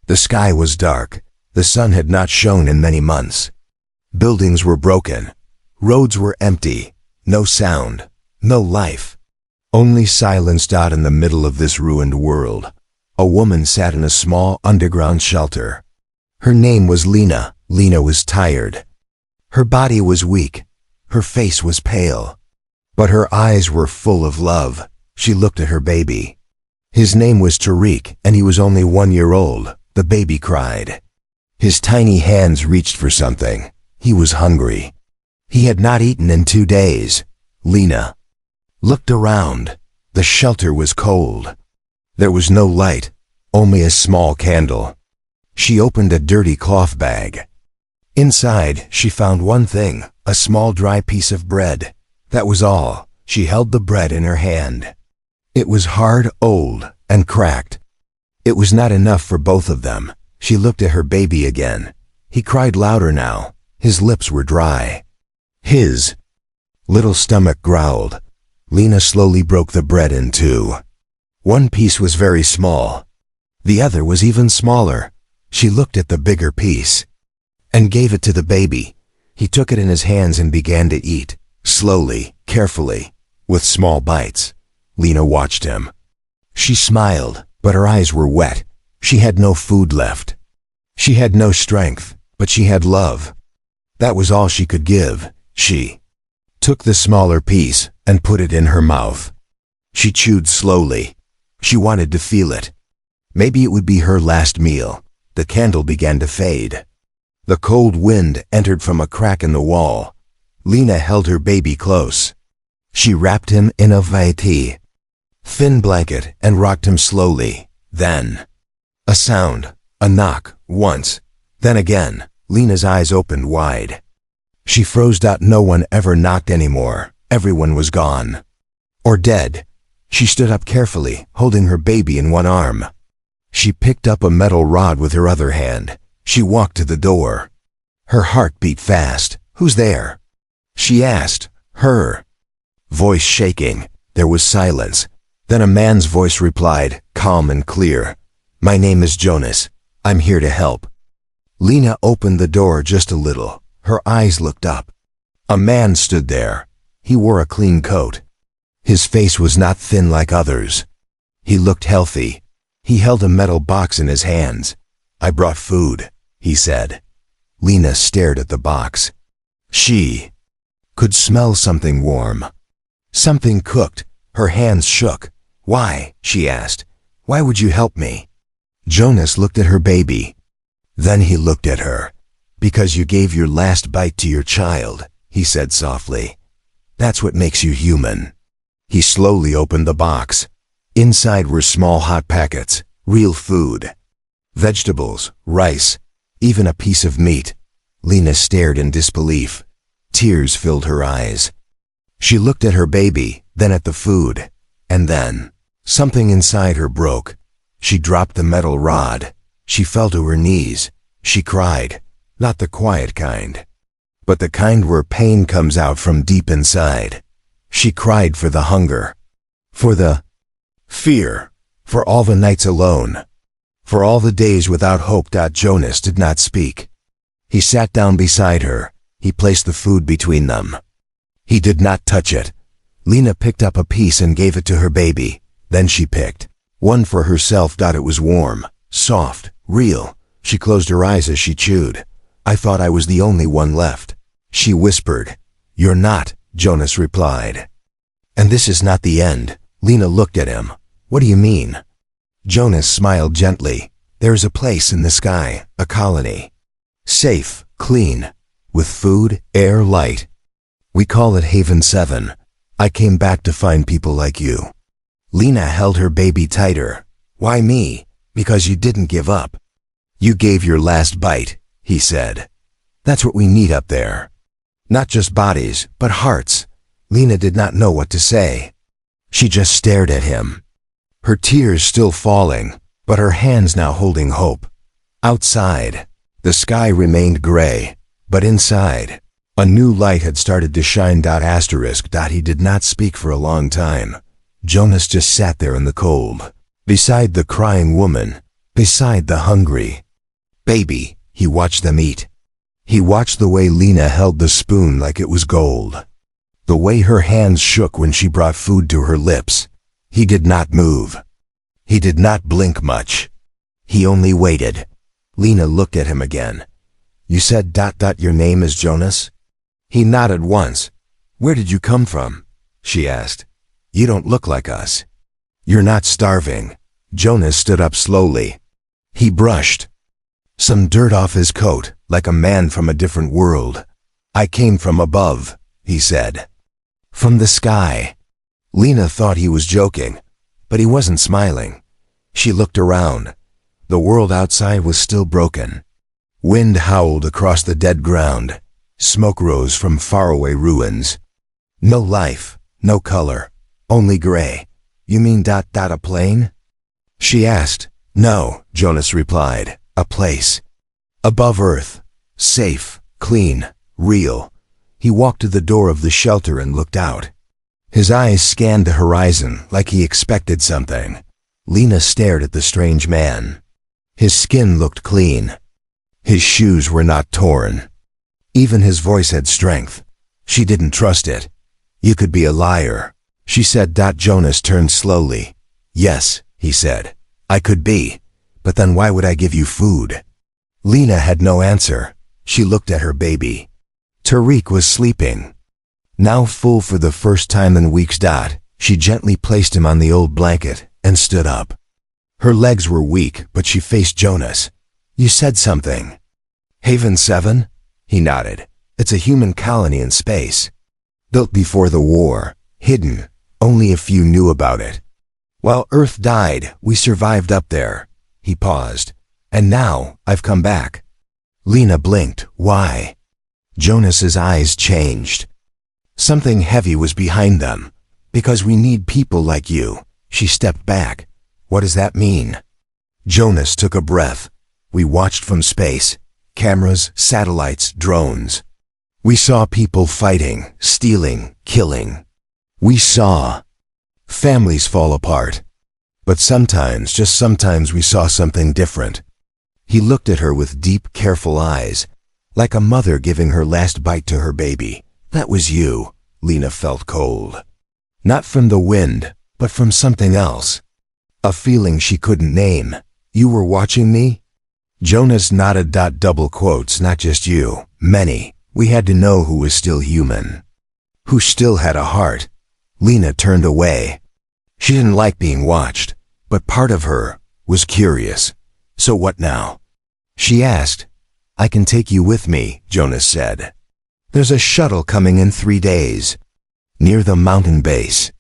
The sky was dark. The sun had not shone in many months. Buildings were broken. Roads were empty. No sound. No life. Only silence out in the middle of this ruined world. A woman sat in a small underground shelter. Her name was Lena. Lena was tired. Her body was weak. Her face was pale. But her eyes were full of love. She looked at her baby. His name was Tariq, and he was only 1 year old. The baby cried. His tiny hands reached for something. He was hungry. He had not eaten in 2 days. Lena looked around. The shelter was cold. There was no light, only a small candle. She opened a dirty cloth bag. Inside, she found one thing, a small dry piece of bread. That was all. She held the bread in her hand. It was hard, old, and cracked. It was not enough for both of them. She looked at her baby again. He cried louder now. His lips were dry. His little stomach growled. Lena slowly broke the bread in two. One piece was very small. The other was even smaller. She looked at the bigger piece and gave it to the baby. He took it in his hands and began to eat, slowly, carefully, with small bites. Lena watched him. She smiled, but her eyes were wet. She had no food left. She had no strength, but she had love. That was all she could give. She took the smaller piece and put it in her mouth. She chewed slowly. She wanted to feel it. Maybe it would be her last meal. The candle began to fade. The cold wind entered from a crack in the wall. Lena held her baby close. She wrapped him in a thin blanket and rocked him slowly. Then, a sound, a knock, once, then again. Lena's eyes opened wide. She froze. No one ever knocked anymore. Everyone was gone. Or dead. She stood up carefully, holding her baby in one arm. She picked up a metal rod with her other hand. She walked to the door. Her heart beat fast. "Who's there?" she asked, her voice shaking. There was silence. Then a man's voice replied, calm and clear. "My name is Jonas. I'm here to help." Lena opened the door just a little. Her eyes looked up. A man stood there. He wore a clean coat. His face was not thin like others. He looked healthy. He held a metal box in his hands. "I brought food," he said. Lena stared at the box. She could smell something warm. Something cooked. Her hands shook. "Why?" she asked. "Why would you help me?" Jonas looked at her baby. Then he looked at her. "Because you gave your last bite to your child," he said softly. "That's what makes you human." He slowly opened the box. Inside were small hot packets, real food. Vegetables, rice, even a piece of meat. Lena stared in disbelief. Tears filled her eyes. She looked at her baby, then at the food. And then, something inside her broke. She dropped the metal rod. She fell to her knees. She cried, not the quiet kind, but the kind where pain comes out from deep inside. She cried for the hunger, for the fear, for all the nights alone, for all the days without hope. Jonas did not speak. He sat down beside her. He placed the food between them. He did not touch it. Lena picked up a piece and gave it to her baby. Then she picked one for herself. It was warm, soft, real. She closed her eyes as she chewed. "I thought I was the only one left," she whispered. "You're not," Jonas replied. "And this is not the end." Lena looked at him. "What do you mean?" Jonas smiled gently. "There's a place in the sky, a colony. Safe, clean, with food, air, light. We call it Haven 7. I came back to find people like you." Lena held her baby tighter. "Why me?" "Because you didn't give up. You gave your last bite," he said. "That's what we need up there. Not just bodies, but hearts." Lena did not know what to say. She just stared at him. Her tears still falling, but her hands now holding hope. Outside, the sky remained gray, but inside, a new light had started to shine. He did not speak for a long time. Jonas just sat there in the cold, beside the crying woman, beside the hungry baby. He watched them eat. He watched the way Lena held the spoon like it was gold, the way her hands shook when she brought food to her lips. He did not move. He did not blink much. He only waited. Lena looked at him again. You said ... your name is Jonas? He nodded once. Where did you come from? She asked. You don't look like us. You're not starving. Jonas stood up slowly. He brushed some dirt off his coat, like a man from a different world. I came from above, he said. From the sky. Lena thought he was joking, but he wasn't smiling. She looked around. The world outside was still broken. Wind howled across the dead ground. Smoke rose from faraway ruins. No life, no color, only gray. You mean ... a plane? She asked. No, Jonas replied. A place. Above Earth. Safe, clean, real. He walked to the door of the shelter and looked out. His eyes scanned the horizon like he expected something. Lena stared at the strange man. His skin looked clean. His shoes were not torn. Even his voice had strength. She didn't trust it. You could be a liar, she said. Jonas turned slowly. Yes, he said. I could be. But then why would I give you food? Lena had no answer. She looked at her baby. Tariq was sleeping. Now full for the first time in weeks. She gently placed him on the old blanket and stood up. Her legs were weak, but she faced Jonas. You said something. Haven 7? He nodded. It's a human colony in space. Built before the war. Hidden. Only a few knew about it. While Earth died, we survived up there. He paused. And now, I've come back. Lena blinked. Why? Jonas's eyes changed. Something heavy was behind them. Because we need people like you. She stepped back. What does that mean? Jonas took a breath. We watched from space. Cameras, satellites, drones. We saw people fighting, stealing, killing. We saw families fall apart. But sometimes, just sometimes, we saw something different. He looked at her with deep, careful eyes, like a mother giving her last bite to her baby. That was you. Lena felt cold. Not from the wind, but from something else. A feeling she couldn't name. You were watching me? Jonas nodded. Double quotes, not just you, many. We had to know who was still human. Who still had a heart. Lena turned away. She didn't like being watched, but part of her was curious. So what now? She asked. I can take you with me, Jonas said. There's a shuttle coming in 3 days. Near the mountain base.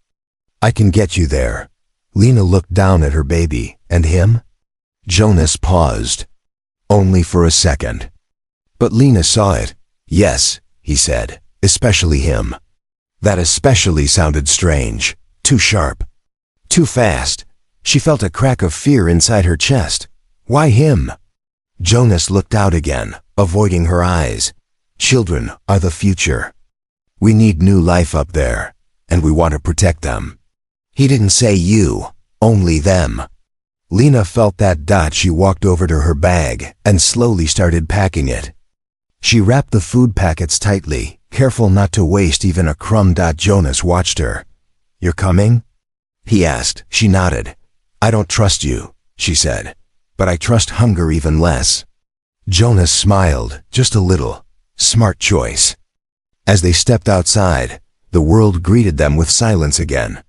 I can get you there. Lena looked down at her baby. And him? Jonas paused. Only for a second. But Lena saw it. Yes, he said, especially him. That especially sounded strange. Too sharp. Too fast. She felt a crack of fear inside her chest. Why him? Jonas looked out again, avoiding her eyes. Children are the future. We need new life up there, and we want to protect them. He didn't say you, only them. Lena felt that. She walked over to her bag and slowly started packing it. She wrapped the food packets tightly, careful not to waste even a crumb. Jonas watched her. You're coming? He asked. She nodded. I don't trust you, she said, but I trust hunger even less. Jonas smiled, just a little. Smart choice. As they stepped outside, the world greeted them with silence again.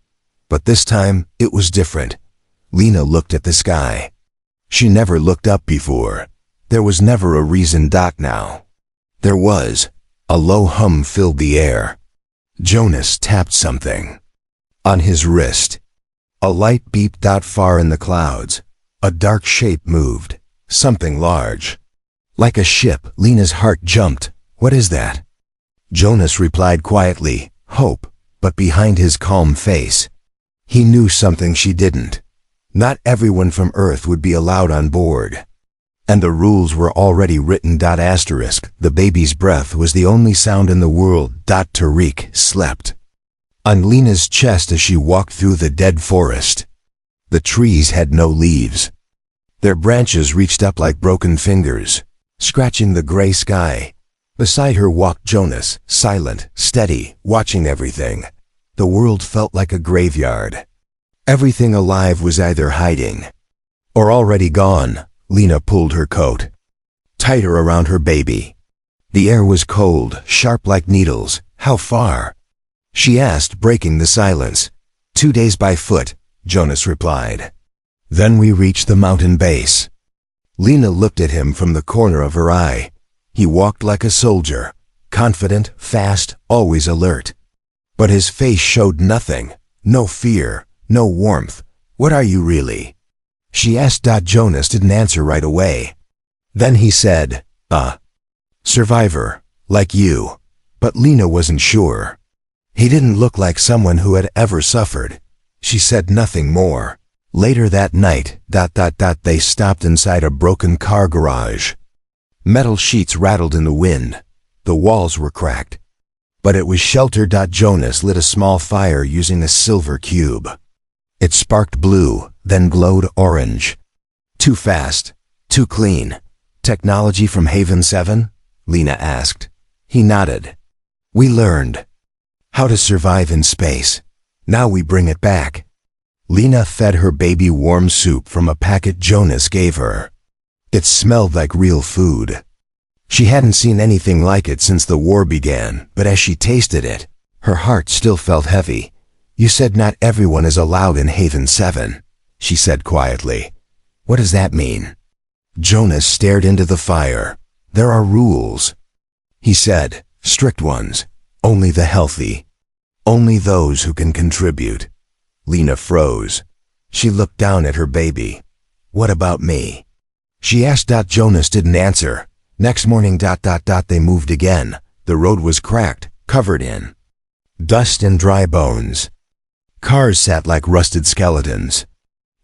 But this time, it was different. Lena looked at the sky. She never looked up before. There was never a reason. Now. There was. A low hum filled the air. Jonas tapped something. On his wrist. A light beeped. Far in the clouds. A dark shape moved. Something large. Like a ship. Lena's heart jumped. What is that? Jonas replied quietly, hope, but behind his calm face. He knew something she didn't. Not everyone from Earth would be allowed on board. And the rules were already written. The baby's breath was the only sound in the world. Tariq slept on Lena's chest as she walked through the dead forest. The trees had no leaves. Their branches reached up like broken fingers, scratching the gray sky. Beside her walked Jonas, silent, steady, watching everything. The world felt like a graveyard. Everything alive was either hiding or already gone. Lena pulled her coat tighter around her baby. The air was cold, sharp like needles. How far? She asked, breaking the silence. 2 days by foot, Jonas replied. Then we reached the mountain base. Lena looked at him from the corner of her eye. He walked like a soldier, confident, fast, always alert. But his face showed nothing, no fear, no warmth. What are you really? She asked. Jonas didn't answer right away. Then he said, survivor, like you. But Lena wasn't sure. He didn't look like someone who had ever suffered. She said nothing more. Later that night, they stopped inside a broken car garage. Metal sheets rattled in the wind. The walls were cracked. But it was shelter. Jonas lit a small fire using a silver cube. It sparked blue, then glowed orange. Too fast, too clean. Technology from Haven 7? Lena asked. He nodded. We learned how to survive in space. Now we bring it back. Lena fed her baby warm soup from a packet Jonas gave her. It smelled like real food. She hadn't seen anything like it since the war began, but as she tasted it, her heart still felt heavy. You said not everyone is allowed in Haven 7, she said quietly. What does that mean? Jonas stared into the fire. There are rules, he said, strict ones. Only the healthy. Only those who can contribute. Lena froze. She looked down at her baby. What about me? She asked. Jonas didn't answer. Next morning, they moved again. The road was cracked, covered in dust and dry bones. Cars sat like rusted skeletons.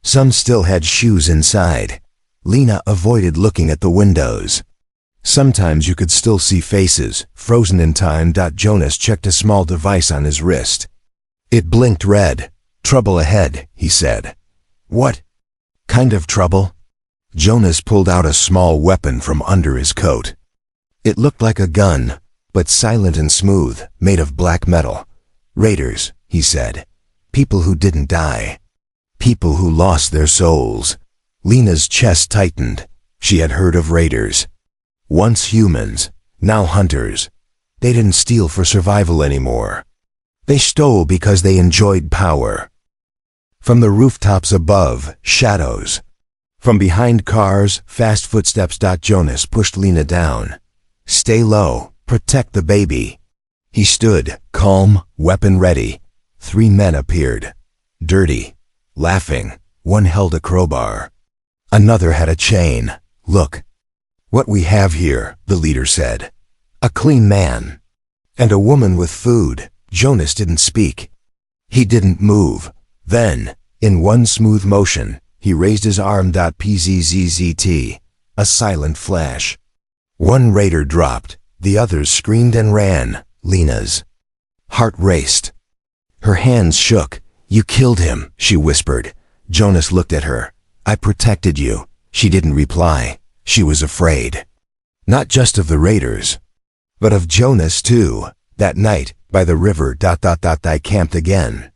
Some still had shoes inside. Lena avoided looking at the windows. Sometimes you could still see faces, frozen in time. Jonas checked a small device on his wrist. It blinked red. Trouble ahead, he said. What kind of trouble? Jonas pulled out a small weapon from under his coat. It looked like a gun, but silent and smooth, made of black metal. Raiders, he said. People who didn't die. People who lost their souls. Lena's chest tightened. She had heard of raiders. Once humans, now hunters. They didn't steal for survival anymore. They stole because they enjoyed power. From the rooftops above, shadows. From behind cars, fast footsteps. Jonas pushed Lena down. Stay low, protect the baby. He stood, calm, weapon ready. 3 men appeared. Dirty, laughing. One held a crowbar. Another had a chain. Look. What we have here, the leader said. A clean man. And a woman with food. Jonas didn't speak. He didn't move. Then, in one smooth motion, he raised his arm. Pzzzt. A silent flash. One raider dropped. The others screamed and ran. Lena's heart raced. Her hands shook. You killed him, she whispered. Jonas looked at her. I protected you. She didn't reply. She was afraid. Not just of the raiders, but of Jonas too. That night, by the river. I camped again.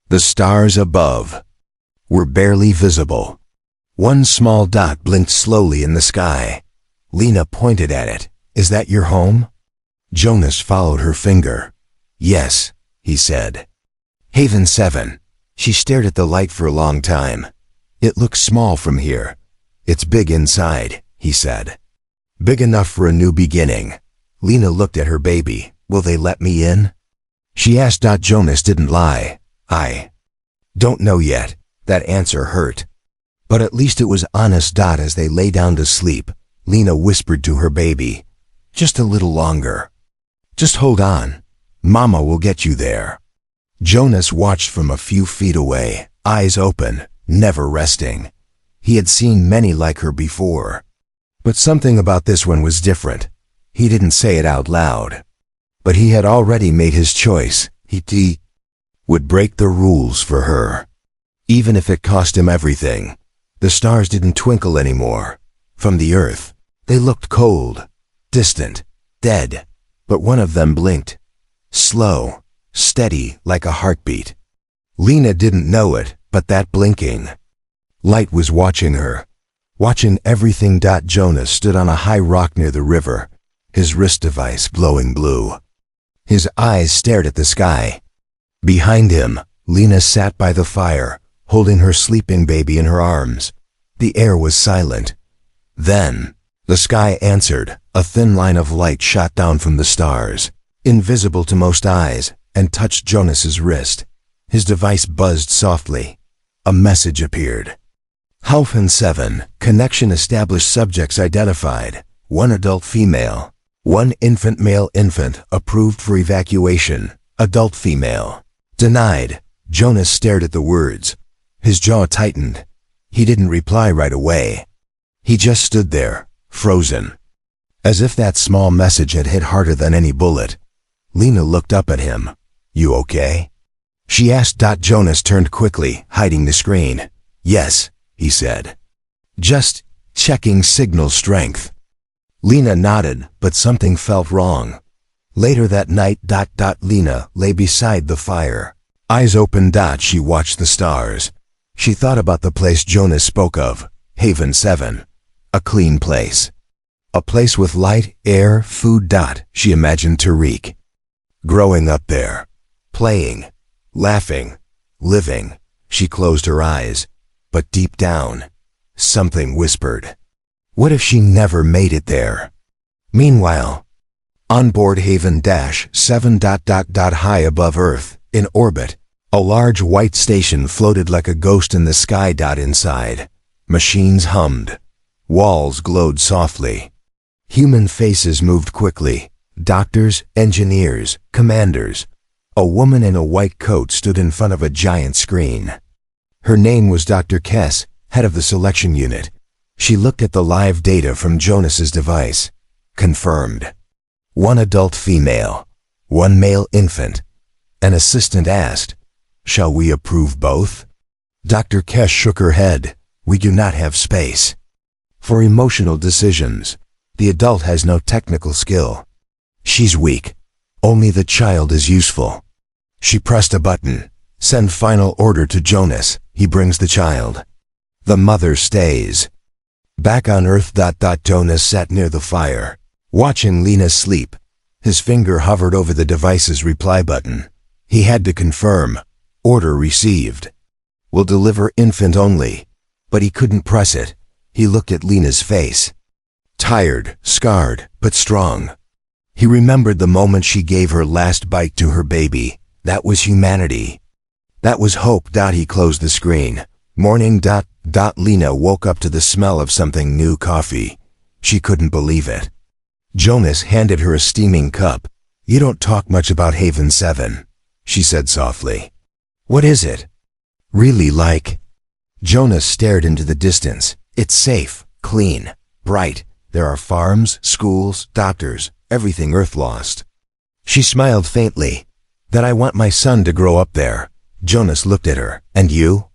The stars above were barely visible. One small dot blinked slowly in the sky. Lena pointed at it. Is that your home? Jonas followed her finger. Yes, he said. Haven 7. She stared at the light for a long time. It looks small from here. It's big inside, he said. Big enough for a new beginning. Lena looked at her baby. Will they let me in? She asked. Jonas didn't lie. I don't know yet. That answer hurt. But at least it was honest. As they lay down to sleep, Lena whispered to her baby. Just a little longer. Just hold on. Mama will get you there. Jonas watched from a few feet away, eyes open, never resting. He had seen many like her before. But something about this one was different. He didn't say it out loud. But he had already made his choice. He would break the rules for her. Even if it cost him everything. The stars didn't twinkle anymore. From the earth, they looked cold, distant, dead. But one of them blinked. Slow, steady, like a heartbeat. Lena didn't know it, but that blinking light was watching her, watching everything. Jonas stood on a high rock near the river, his wrist device glowing blue. His eyes stared at the sky. Behind him, Lena sat by the fire, holding her sleeping baby in her arms. The air was silent. Then, the sky answered. A thin line of light shot down from the stars, invisible to most eyes, and touched Jonas's wrist. His device buzzed softly. A message appeared. Famine 7, connection established, subjects identified. 1 adult female. 1 infant male. Infant approved for evacuation. Adult female denied. Jonas stared at the words. His jaw tightened. He didn't reply right away. He just stood there, frozen. As if that small message had hit harder than any bullet. Lena looked up at him. "You okay?" she asked. Jonas turned quickly, hiding the screen. "Yes," he said. "Just checking signal strength." Lena nodded, but something felt wrong. Later that night, Lena lay beside the fire. Eyes open. She watched the stars. She thought about the place Jonas spoke of, Famine 7. A clean place. A place with light, air, food. She imagined Tariq growing up there, playing, laughing, living. She closed her eyes, but deep down, something whispered. What if she never made it there? Meanwhile, on board Famine 7. High above Earth, in orbit, a large white station floated like a ghost in the sky. Inside, machines hummed. Walls glowed softly. Human faces moved quickly. Doctors, engineers, commanders. A woman in a white coat stood in front of a giant screen. Her name was Dr. Kess, head of the selection unit. She looked at the live data from Jonas's device. Confirmed. 1 adult female. 1 male infant. An assistant asked, "Shall we approve both?" Dr. Kess shook her head. "We do not have space for emotional decisions. The adult has no technical skill. She's weak. Only the child is useful." She pressed a button. "Send final order to Jonas. He brings the child. The mother stays." Back on Earth. Jonas sat near the fire, watching Lena sleep. His finger hovered over the device's reply button. He had to confirm. Order received. "Will deliver infant only." But he couldn't press it. He looked at Lena's face. Tired, scarred, but strong. He remembered the moment she gave her last bite to her baby. That was humanity. That was hope. He closed the screen. Morning. Lena woke up to the smell of something new. Coffee. She couldn't believe it. Jonas handed her a steaming cup. "You don't talk much about Famine 7, she said softly. "What is it really like?" Jonas stared into the distance. "It's safe, clean, bright. There are farms, schools, doctors, everything Earth lost." She smiled faintly. "That I want my son to grow up there." Jonas looked at her. "And you?"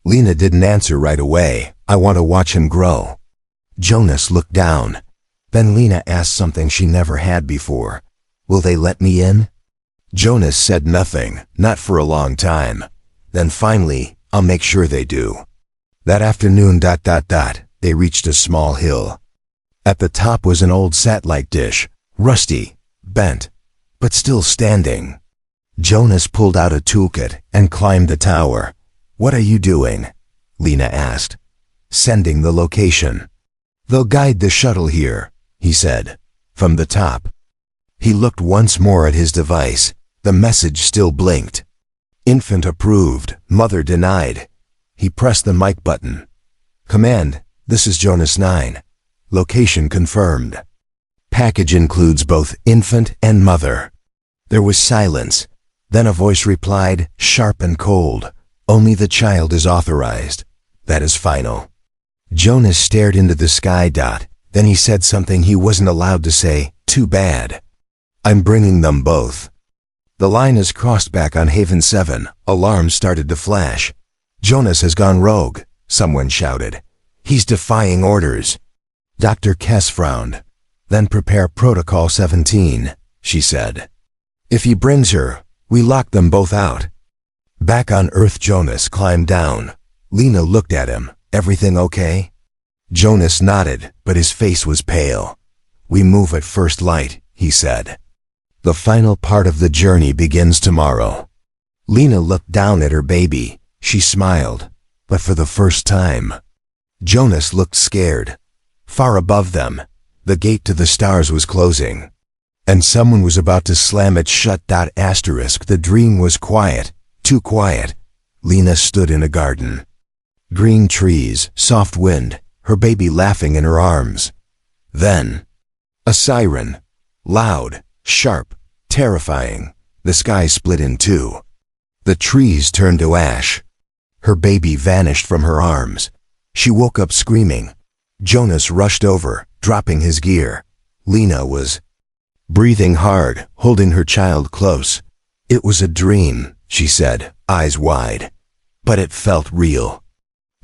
Lena didn't answer right away. "I want to watch him grow." Jonas looked down. Then Lena asked something she never had before. "Will they let me in?" Jonas said nothing, not for a long time. Then finally, "I'll make sure they do." That afternoon. They reached a small hill. At the top was an old satellite dish, rusty, bent, but still standing. Jonas pulled out a toolkit and climbed the tower. "What are you doing?" Lena asked. "Sending the location. They'll guide the shuttle here," he said, from the top. He looked once more at his device. The message still blinked. Infant approved, mother denied. He pressed the mic button. "Command, this is Jonas 9. Location confirmed. Package includes both infant and mother." There was silence. Then a voice replied, sharp and cold. "Only the child is authorized. That is final." Jonas stared into the sky. Then he said something he wasn't allowed to say. "Too bad. I'm bringing them both." The line is crossed. Back on Famine 7, alarms started to flash. "Jonas has gone rogue. someone shouted. He's defying orders. Dr. Kess frowned. Then prepare Protocol 17, she said. If he brings her, we lock them both out. Back on Earth, Jonas climbed down. Lena looked at him. Everything okay? Jonas nodded, but his face was pale. We move at first light, he said. The final part of the journey begins tomorrow. Lena looked down at her baby. She smiled, but for the first time. Jonas looked scared. Far above them, the gate to the stars was closing, and someone was about to slam it shut. The dream was quiet, too quiet. Lena stood in a garden. Green trees, soft wind, her baby laughing in her arms. Then, a siren. Loud, sharp, terrifying. The sky split in two. The trees turned to ash. Her baby vanished from her arms. She woke up screaming. Jonas rushed over, dropping his gear. Lena was breathing hard, holding her child close. It was a dream, she said, eyes wide. But it felt real.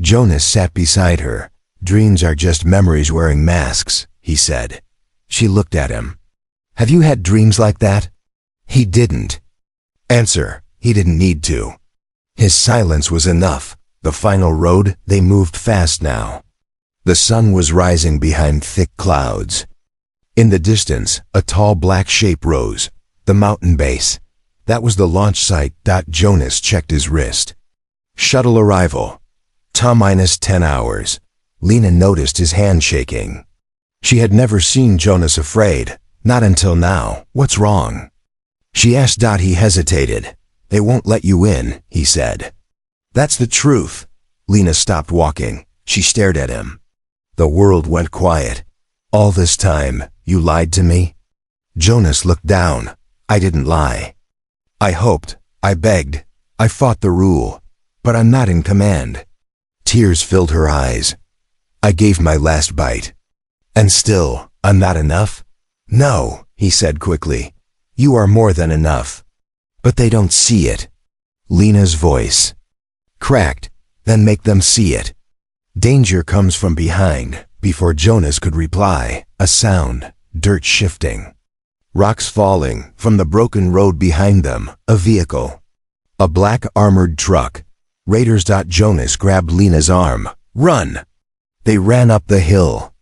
Jonas sat beside her. Dreams are just memories wearing masks, he said. She looked at him. Have you had dreams like that? He didn't answer. He didn't need to. His silence was enough. The final road, they moved fast now. The sun was rising behind thick clouds. In the distance, a tall black shape rose. The mountain base. That was the launch site. Jonas checked his wrist. Shuttle arrival. -10 hours. Lena noticed his hand shaking. She had never seen Jonas afraid, not until now. What's wrong? She asked. He hesitated. They won't let you in, he said. That's the truth. Lena stopped walking. She stared at him. The world went quiet. All this time, you lied to me? Jonas looked down. I didn't lie. I hoped, I begged, I fought the rule, but I'm not in command. Tears filled her eyes. I gave my last bite. And still, I'm not enough? No, he said quickly. You are more than enough. But they don't see it. Lena's voice cracked. Then make them see it. Danger comes from behind. Before Jonas could reply, a sound, dirt shifting. Rocks falling from the broken road behind them, a vehicle. A black armored truck. Raiders. Jonas grabbed Lena's arm. Run! They ran up the hill.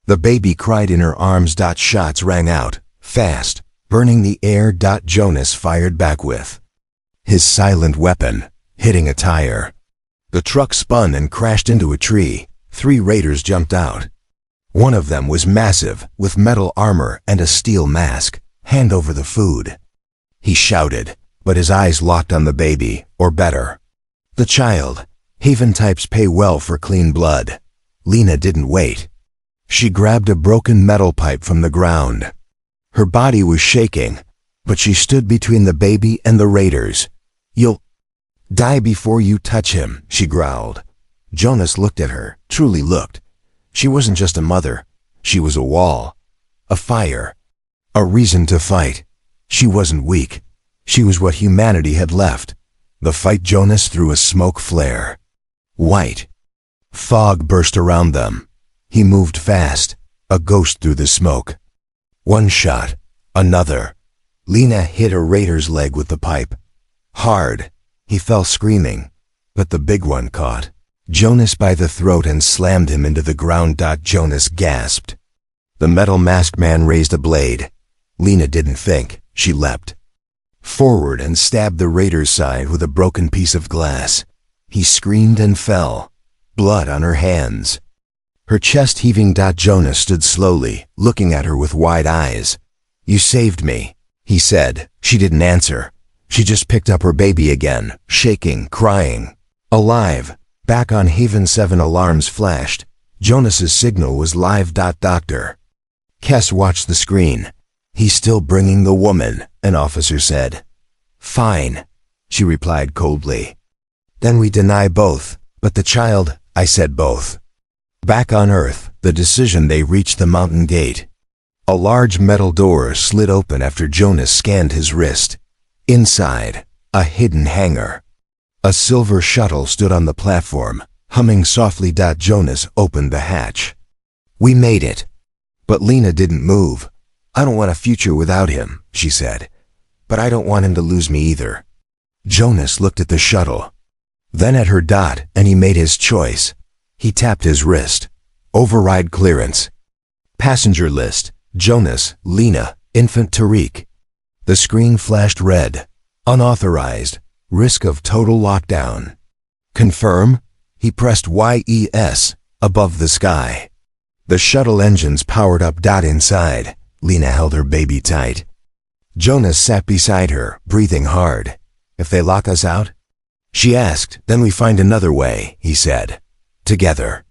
The baby cried in her arms. Shots rang out, fast, burning the air. Jonas fired back with his silent weapon, hitting a tire. The truck spun and crashed into a tree. 3 raiders jumped out. One of them was massive, with metal armor and a steel mask. Hand over the food. He shouted, but his eyes locked on the baby, or better, the child. Haven types pay well for clean blood. Lena didn't wait. She grabbed a broken metal pipe from the ground. Her body was shaking, but she stood between the baby and the raiders. You'll die before you touch him, she growled. Jonas looked at her, truly looked. She wasn't just a mother. She was a wall, a fire, a reason to fight. She wasn't weak. She was what humanity had left. The fight. Jonas threw a smoke flare. White. Fog burst around them. He moved fast, a ghost through the smoke. One shot, another. Lena hit a raider's leg with the pipe. Hard. He fell screaming, but the big one caught Jonas by the throat and slammed him into the ground. Jonas gasped. The metal masked man raised a blade. Lena didn't think. She leapt forward and stabbed the raider's side with a broken piece of glass. He screamed and fell, blood on her hands. Her chest heaving. Jonas stood slowly, looking at her with wide eyes. You saved me, he said. She didn't answer. She just picked up her baby again, shaking, crying. Alive. Back on Haven 7, alarms flashed. Jonas's signal was live. Dr. Kess watched the screen. He's still bringing the woman, an officer said. Fine, she replied coldly. Then we deny both, but the child, I said both. Back on Earth, the decision. They reached the mountain gate. A large metal door slid open after Jonas scanned his wrist. Inside, a hidden hangar. A silver shuttle stood on the platform, Humming softly, Jonas opened the hatch. "We made it." But Lena didn't move. "I don't want a future without him," she said. "But I don't want him to lose me either." Jonas looked at the shuttle, then at her, and he made his choice. He tapped his wrist. Override clearance. Passenger list: Jonas, Lena, infant Tariq. The screen flashed red. Unauthorized. Risk of total lockdown. Confirm? He pressed YES above the sky. The shuttle engines powered up. Inside, Lena held her baby tight. Jonas sat beside her, breathing hard. "If they lock us out?" she asked. "Then we find another way," he said. "Together."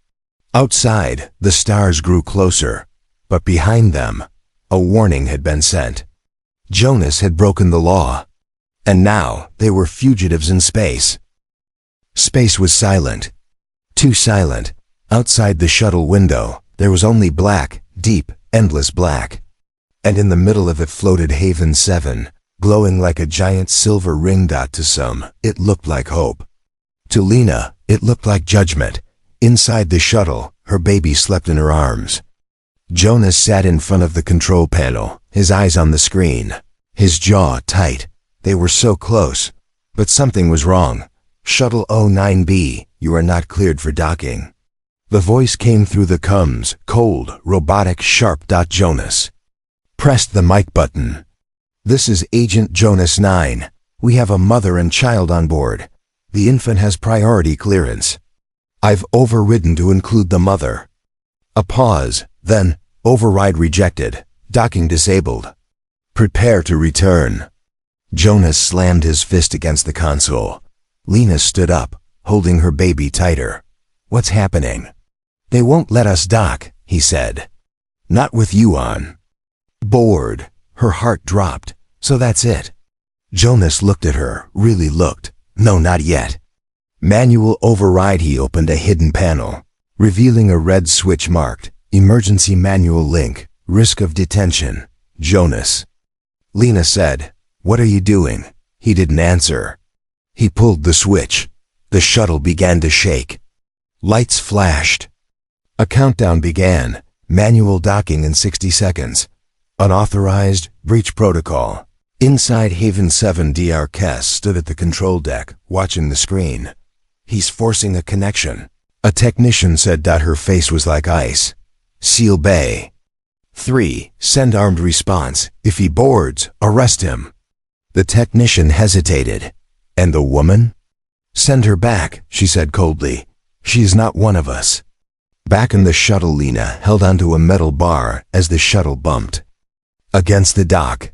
Outside, the stars grew closer, but behind them, a warning had been sent. Jonas had broken the law, and now they were fugitives in space. Space was silent. Too silent. Outside the shuttle window, there was only black, deep, endless black. And in the middle of it floated Haven 7, glowing like a giant silver ring. To some, it looked like hope. To Lena, it looked like judgment. Inside the shuttle, her baby slept in her arms. Jonas sat in front of the control panel, his eyes on the screen, his jaw tight. They were so close, but something was wrong. "Shuttle 09B, you are not cleared for docking." The voice came through the comms, cold, robotic, sharp. Jonas pressed the mic button. "This is Agent Jonas 9. We have a mother and child on board. The infant has priority clearance. I've overridden to include the mother." A pause, then, "Override rejected. Docking disabled. Prepare to return." Jonas slammed his fist against the console. Lena stood up, holding her baby tighter. "What's happening?" "They won't let us dock," he said. "Not with you on." Bored, her heart dropped. "So that's it." Jonas looked at her, really looked. "No, not yet." Manual override. He opened a hidden panel, revealing a red switch marked Emergency Manual Link, Risk of Detention, Jonas. Lena said, "What are you doing?" He didn't answer. He pulled the switch. The shuttle began to shake. Lights flashed. A countdown began. Manual docking in 60 seconds. Unauthorized, breach protocol. Inside Haven 7, Dr. Kess stood at the control deck, watching the screen. "He's forcing a connection," a technician said. Her face was like ice. "Seal Bay. 3, send armed response. If he boards, arrest him." The technician hesitated. "And the woman?" "Send her back," she said coldly. "She is not one of us." Back in the shuttle, Lena held onto a metal bar as the shuttle bumped against the dock.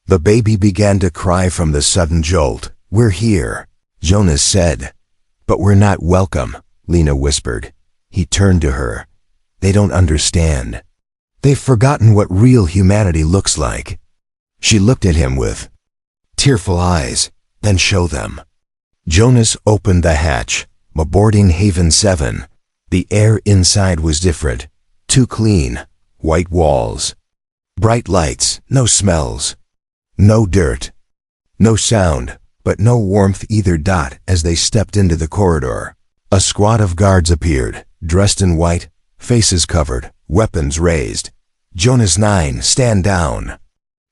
The baby began to cry from the sudden jolt. "We're here," Jonas said. "But we're not welcome," Lena whispered. He turned to her. "They don't understand. They've forgotten what real humanity looks like." She looked at him with tearful eyes. "Then show them." Jonas opened the hatch. Boarding Haven 7. The air inside was different. Too clean. White walls. Bright lights. No smells. No dirt. No sound, but no warmth either. As they stepped into the corridor, a squad of guards appeared, dressed in white, faces covered, weapons raised. "Jonas 9, stand down."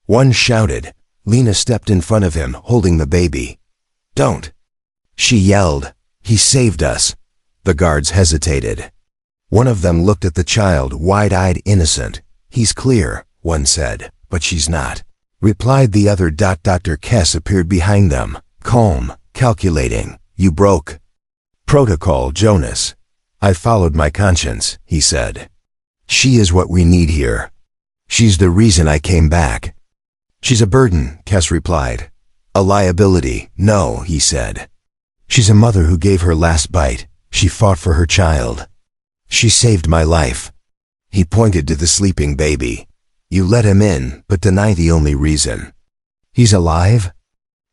One shouted. Lena stepped in front of him, holding the baby. "Don't," she yelled. "He saved us." The guards hesitated. One of them looked at the child, wide-eyed, innocent. "He's clear," one said. "But she's not," replied the other. Dr. Kess appeared behind them, calm, calculating. "You broke protocol, Jonas." "I followed my conscience," he said. "She is what we need here. She's the reason I came back." "She's a burden," Kess replied. "A liability." "No," he said. "She's a mother who gave her last bite. She fought for her child. She saved my life." He pointed to the sleeping baby. "You let him in, but deny the only reason." "He's alive?"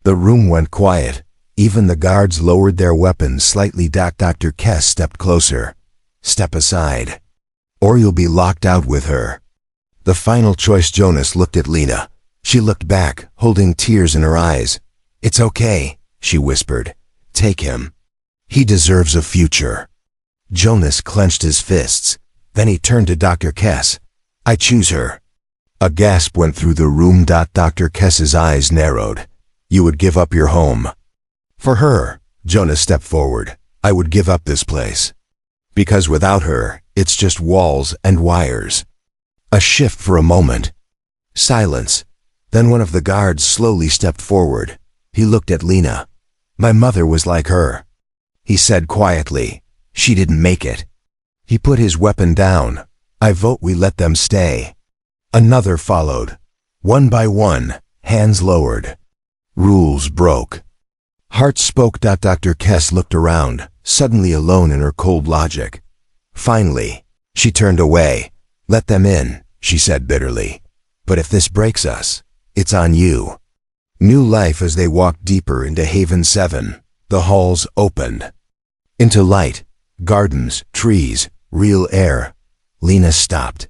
The room went quiet. Even the guards lowered their weapons slightly. Dr. Kess stepped closer. "Step aside, or you'll be locked out with her." The final choice. Jonas looked at Lena. She looked back, holding tears in her eyes. "It's okay," she whispered. "Take him. He deserves a future." Jonas clenched his fists. Then he turned to Dr. Kess. I choose her. A gasp went through the room. Dr. Kess's eyes narrowed. You would give up your home. For her, Jonas stepped forward. I would give up this place. Because without her, it's just walls and wires. A shift for a moment. Silence. Then one of the guards slowly stepped forward. He looked at Lena. My mother was like her. He said quietly. She didn't make it. He put his weapon down. I vote we let them stay. Another followed. One by one, hands lowered. Rules broke. Heart spoke. Dr. Kess looked around, suddenly alone in her cold logic. Finally, she turned away. Let them in, she said bitterly. But if this breaks us, it's on you. New life as they walked deeper into Haven 7. The halls opened. Into light, gardens, trees, real air. Lena stopped.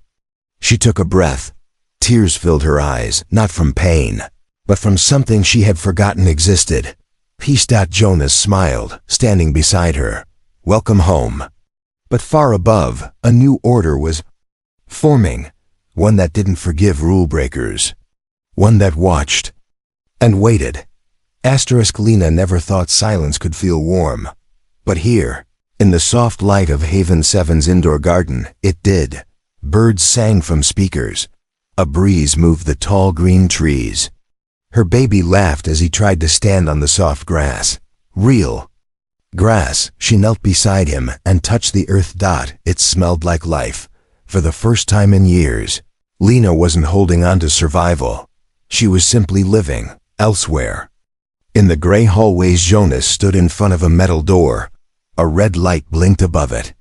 She took a breath. Tears filled her eyes, not from pain, but from something she had forgotten existed. Peace. Jonas smiled, standing beside her. Welcome home. But far above, a new order was forming, one that didn't forgive rule breakers, one that watched and waited. Lena never thought silence could feel warm, but here, in the soft light of Haven 7's indoor garden, it did. Birds sang from speakers. A breeze moved the tall green trees. Her baby laughed as he tried to stand on the soft grass. Real grass. She knelt beside him and touched the earth. It smelled like life. For the first time in years, Lena wasn't holding on to survival. She was simply living elsewhere. In the gray hallways, Jonas stood in front of a metal door. A red light blinked above it.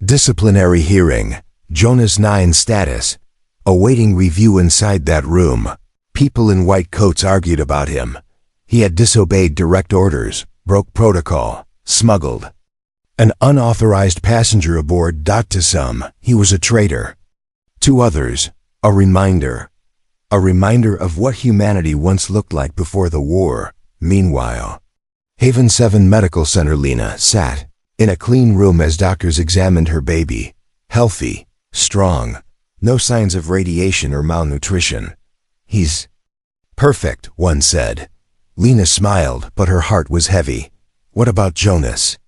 Disciplinary hearing. Jonas 9 status. Awaiting review. Inside that room, people in white coats argued about him. He had disobeyed direct orders, broke protocol, smuggled an unauthorized passenger aboard. To some, he was a traitor. To others, a reminder of what humanity once looked like before the war. Meanwhile, Haven 7 Medical Center. Lena sat in a clean room as doctors examined her baby. Healthy, strong, no signs of radiation or malnutrition. He's perfect, one said. Lena smiled, but her heart was heavy. What about Jonas?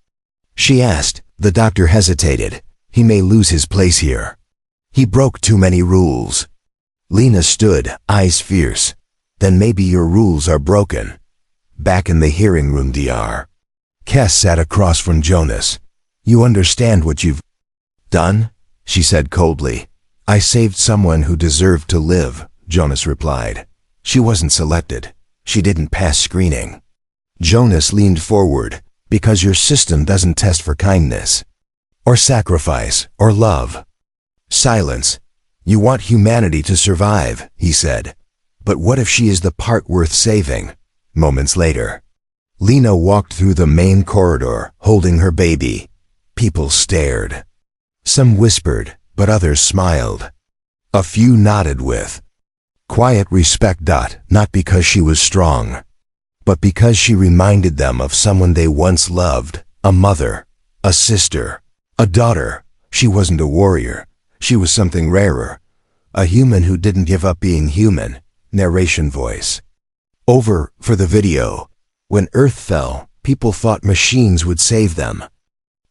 She asked. The doctor hesitated. He may lose his place here. He broke too many rules. Lena stood, eyes fierce. Then maybe your rules are broken. Back in the hearing room, Dr. Kess sat across from Jonas. You understand what you've done? She said coldly. I saved someone who deserved to live, Jonas replied. She wasn't selected. She didn't pass screening. Jonas leaned forward. Because your system doesn't test for kindness, or sacrifice, or love. Silence. You want humanity to survive, he said. But what if she is the part worth saving? Moments later, Lena walked through the main corridor, holding her baby. People stared. Some whispered, but others smiled. A few nodded with quiet respect. Not because she was strong, but because she reminded them of someone they once loved. A mother, a sister, a daughter. She wasn't a warrior. She was something rarer. A human who didn't give up being human. Narration voice. Over for the video. When Earth fell, people thought machines would save them.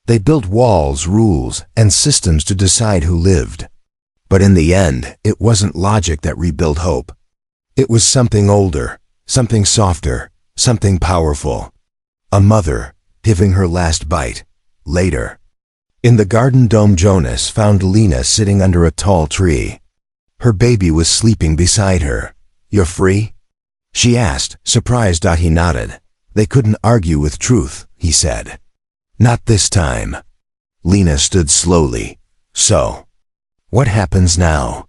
They built walls, rules, and systems to decide who lived. But in the end, it wasn't logic that rebuilt hope. It was something older, something softer, something powerful. A mother, giving her last bite. Later, in the garden dome, Jonas found Lena sitting under a tall tree. Her baby was sleeping beside her. You're free? She asked, surprised. He nodded. They couldn't argue with truth, he said. Not this time. Lena stood slowly. So, what happens now?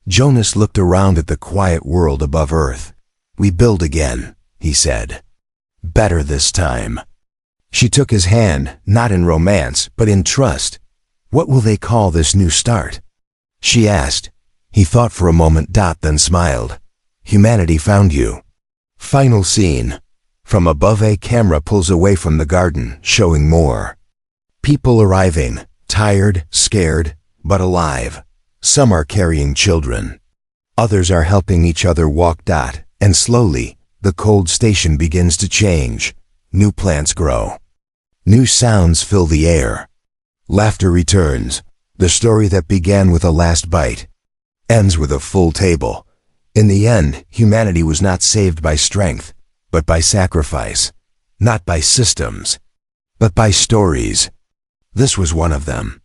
Jonas looked around at the quiet world above Earth. We build again, he said. Better this time. She took his hand, not in romance, but in trust. What will they call this new start? She asked. He thought for a moment, then smiled. Humanity found you. Final scene. From above, a camera pulls away from the garden, showing more people arriving. Tired, scared, but alive. Some are carrying children. Others are helping each other walk. And slowly, the cold station begins to change. New plants grow. New sounds fill the air. Laughter returns. The story that began with a last bite ends with a full table. In the end, humanity was not saved by strength, but by sacrifice. Not by systems, but by stories. This was one of them.